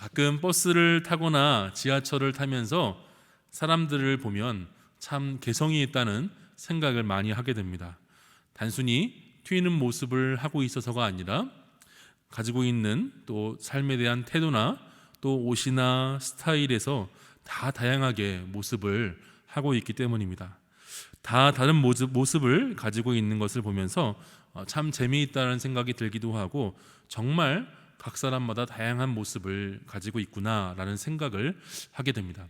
가끔 버스를 타거나 지하철을 타면서 사람들을 보면 참 개성이 있다는 생각을 많이 하게 됩니다. 단순히 튀는 모습을 하고 있어서가 아니라 가지고 있는 또 삶에 대한 태도나 또 옷이나 스타일에서 다 다양하게 모습을 하고 있기 때문입니다. 다 다른 모습을 가지고 있는 것을 보면서 참 재미있다는 생각이 들기도 하고, 정말 각 사람마다 다양한 모습을 가지고 있구나라는 생각을 하게 됩니다.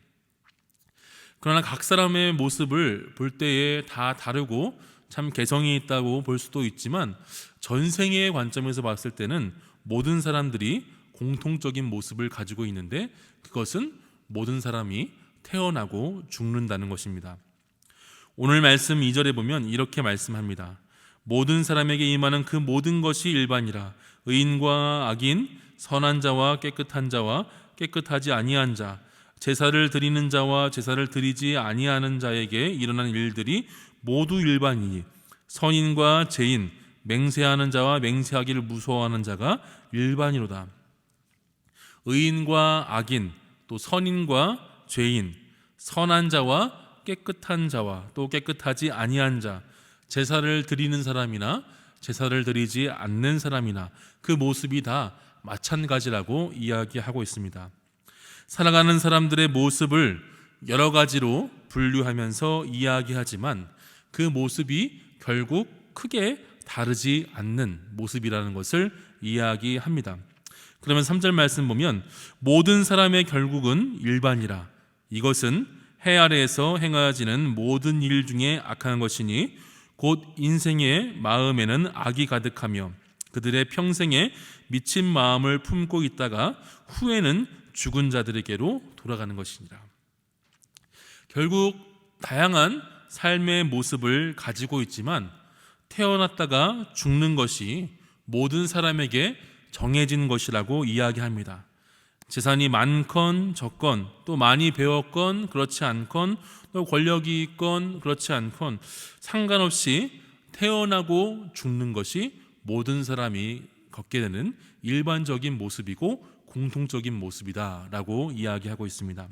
그러나 각 사람의 모습을 볼 때에 다 다르고 참 개성이 있다고 볼 수도 있지만, 전생의 관점에서 봤을 때는 모든 사람들이 공통적인 모습을 가지고 있는데, 그것은 모든 사람이 태어나고 죽는다는 것입니다. 오늘 말씀 2절에 보면 이렇게 말씀합니다. 모든 사람에게 임하는 그 모든 것이 일반이라. 의인과 악인, 선한 자와 깨끗한 자와 깨끗하지 아니한 자, 제사를 드리는 자와 제사를 드리지 아니하는 자에게 일어나는 일들이 모두 일반이니, 선인과 죄인, 맹세하는 자와 맹세하기를 무서워하는 자가 일반이로다. 의인과 악인, 또 선인과 죄인, 선한 자와 깨끗한 자와 또 깨끗하지 아니한 자, 제사를 드리는 사람이나 제사를 드리지 않는 사람이나 그 모습이 다 마찬가지라고 이야기하고 있습니다. 살아가는 사람들의 모습을 여러 가지로 분류하면서 이야기하지만 그 모습이 결국 크게 다르지 않는 모습이라는 것을 이야기합니다. 그러면 3절 말씀 보면 모든 사람의 결국은 일반이라. 이것은 해 아래에서 행하여지는 모든 일 중에 악한 것이니 곧 인생의 마음에는 악이 가득하며 그들의 평생에 미친 마음을 품고 있다가 후에는 죽은 자들에게로 돌아가는 것이니라. 결국 다양한 삶의 모습을 가지고 있지만 태어났다가 죽는 것이 모든 사람에게 정해진 것이라고 이야기합니다. 재산이 많건 적건, 또 많이 배웠건 그렇지 않건, 또 권력이 있건 그렇지 않건 상관없이 태어나고 죽는 것이 모든 사람이 갖게 되는 일반적인 모습이고 공통적인 모습이다라고 이야기하고 있습니다.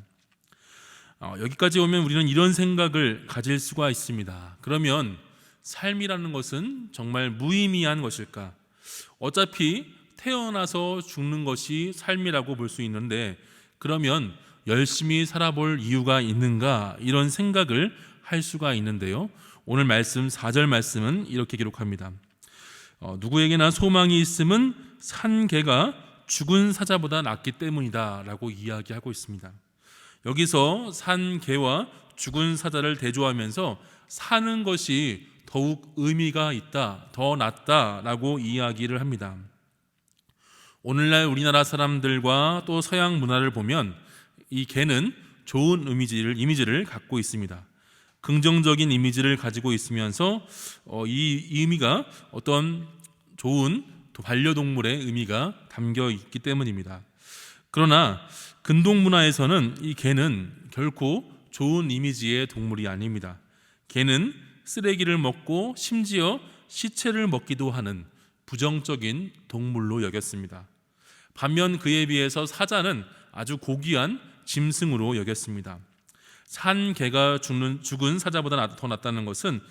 여기까지 오면 우리는 이런 생각을 가질 수가 있습니다. 그러면 삶이라는 것은 정말 무의미한 것일까? 어차피 태어나서 죽는 것이 삶이라고 볼 수 있는데, 그러면 열심히 살아볼 이유가 있는가? 이런 생각을 할 수가 있는데요, 오늘 말씀 4절 말씀은 이렇게 기록합니다. 누구에게나 소망이 있음은 산 개가 죽은 사자보다 낫기 때문이다 라고 이야기하고 있습니다. 여기서 산 개와 죽은 사자를 대조하면서 사는 것이 더욱 의미가 있다, 더 낫다 라고 이야기를 합니다. 오늘날 우리나라 사람들과 또 서양 문화를 보면 이 개는 좋은 이미지를 갖고 있습니다. 긍정적인 이미지를 가지고 있으면서 이 의미가 어떤 좋은 반려동물의 의미가 담겨 있기 때문입니다. 그러나 근동 문화에서는 이 개는 결코 좋은 이미지의 동물이 아닙니다. 개는 쓰레기를 먹고 심지어 시체를 먹기도 하는 부정적인 동물로 여겼습니다. 반면 그에 비해서 사자는 아주 고귀한 짐승으로 여겼습니다. 산 개가 죽은 사자보다 더 낫다는 것은,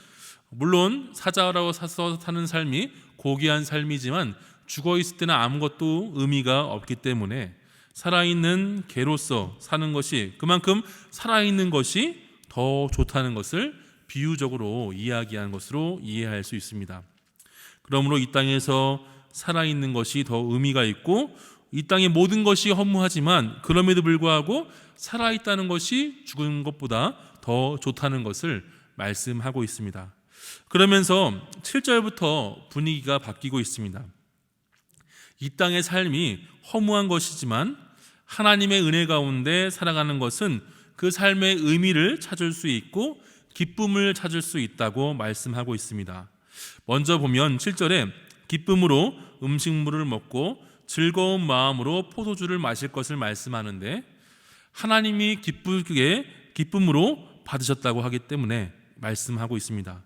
물론 사자라고 사서 사는 삶이 고귀한 삶이지만 죽어 있을 때는 아무것도 의미가 없기 때문에 살아있는 개로서 사는 것이 그만큼 살아있는 것이 더 좋다는 것을 비유적으로 이야기한 것으로 이해할 수 있습니다. 그러므로 이 땅에서 살아있는 것이 더 의미가 있고, 이 땅의 모든 것이 허무하지만 그럼에도 불구하고 살아있다는 것이 죽은 것보다 더 좋다는 것을 말씀하고 있습니다. 그러면서 7절부터 분위기가 바뀌고 있습니다. 이 땅의 삶이 허무한 것이지만 하나님의 은혜 가운데 살아가는 것은 그 삶의 의미를 찾을 수 있고 기쁨을 찾을 수 있다고 말씀하고 있습니다. 먼저 보면 7절에 기쁨으로 음식물을 먹고 즐거운 마음으로 포도주를 마실 것을 말씀하는데, 하나님이 기쁨으로 받으셨다고 하기 때문에 말씀하고 있습니다.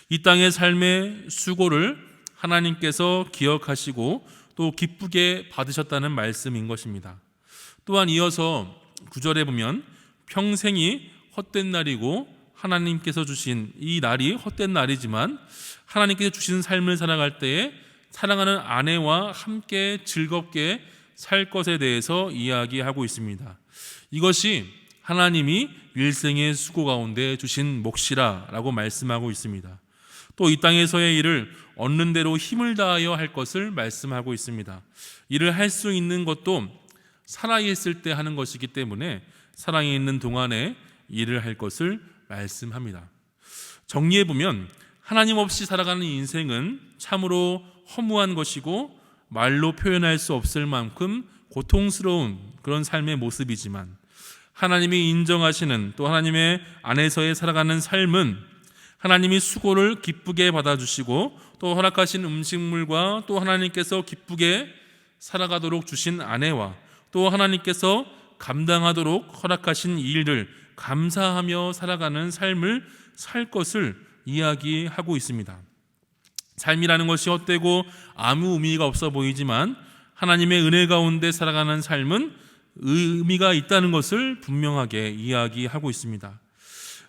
이 땅의 삶의 수고를 하나님께서 기억하시고 또 기쁘게 받으셨다는 말씀인 것입니다. 또한 이어서 9절에 보면 평생이 헛된 날이고 하나님께서 주신 이 날이 헛된 날이지만 하나님께서 주신 삶을 살아갈 때에 사랑하는 아내와 함께 즐겁게 살 것에 대해서 이야기하고 있습니다. 이것이 하나님이 일생의 수고 가운데 주신 몫이라고 말씀하고 있습니다. 또 이 땅에서의 일을 얻는 대로 힘을 다하여 할 것을 말씀하고 있습니다. 일을 할 수 있는 것도 살아있을 때 하는 것이기 때문에 살아있는 있는 동안에 일을 할 것을 말씀합니다. 정리해보면 하나님 없이 살아가는 인생은 참으로 허무한 것이고 말로 표현할 수 없을 만큼 고통스러운 그런 삶의 모습이지만 하나님이 인정하시는 또 하나님의 안에서의 살아가는 삶은 하나님이 수고를 기쁘게 받아주시고 또 허락하신 음식물과 또 하나님께서 기쁘게 살아가도록 주신 아내와 또 하나님께서 감당하도록 허락하신 일을 감사하며 살아가는 삶을 살 것을 이야기하고 있습니다. 삶이라는 것이 헛되고 아무 의미가 없어 보이지만 하나님의 은혜 가운데 살아가는 삶은 의미가 있다는 것을 분명하게 이야기하고 있습니다.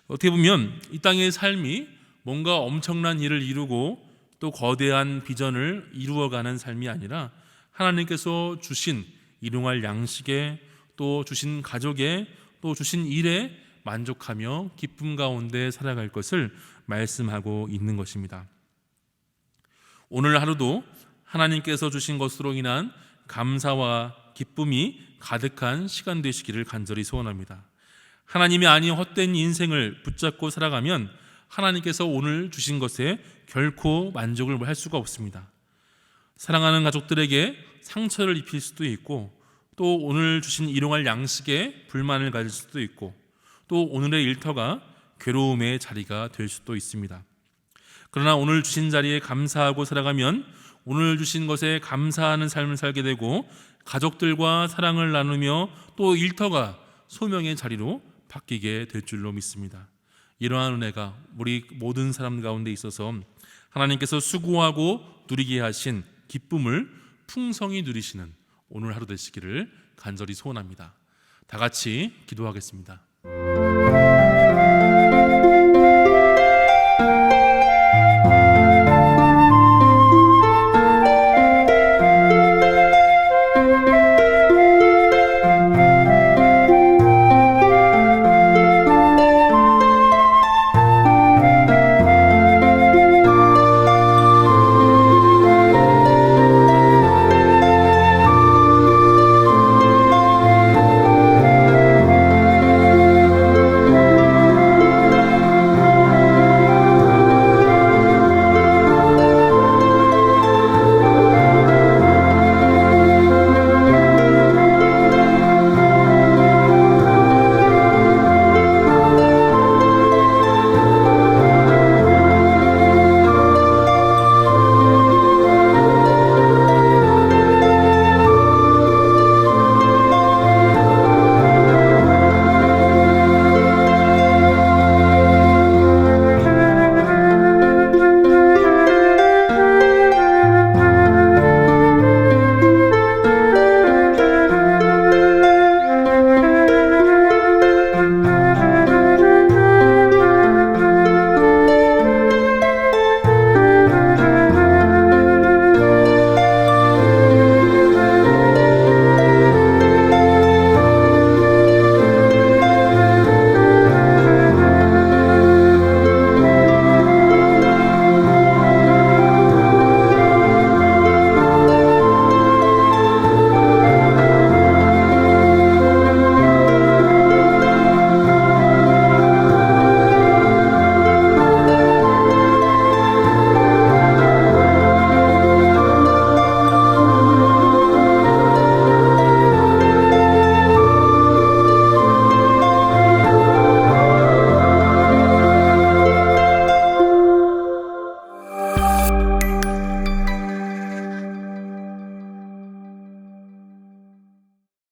어떻게 보면 이 땅의 삶이 뭔가 엄청난 일을 이루고 또 거대한 비전을 이루어가는 삶이 아니라 하나님께서 주신 일용할 양식에 또 주신 가족에 또 주신 일에 만족하며 기쁨 가운데 살아갈 것을 말씀하고 있는 것입니다. 오늘 하루도 하나님께서 주신 것으로 인한 감사와 기쁨이 가득한 시간 되시기를 간절히 소원합니다. 하나님이 아닌 헛된 인생을 붙잡고 살아가면 하나님께서 오늘 주신 것에 결코 만족을 할 수가 없습니다. 사랑하는 가족들에게 상처를 입힐 수도 있고 또 오늘 주신 일용할 양식에 불만을 가질 수도 있고 또 오늘의 일터가 괴로움의 자리가 될 수도 있습니다. 그러나 오늘 주신 자리에 감사하고 살아가면 오늘 주신 것에 감사하는 삶을 살게 되고 가족들과 사랑을 나누며 또 일터가 소명의 자리로 바뀌게 될 줄로 믿습니다. 이러한 은혜가 우리 모든 사람 가운데 있어서 하나님께서 수고하고 누리게 하신 기쁨을 풍성히 누리시는 오늘 하루 되시기를 간절히 소원합니다. 다 같이 기도하겠습니다.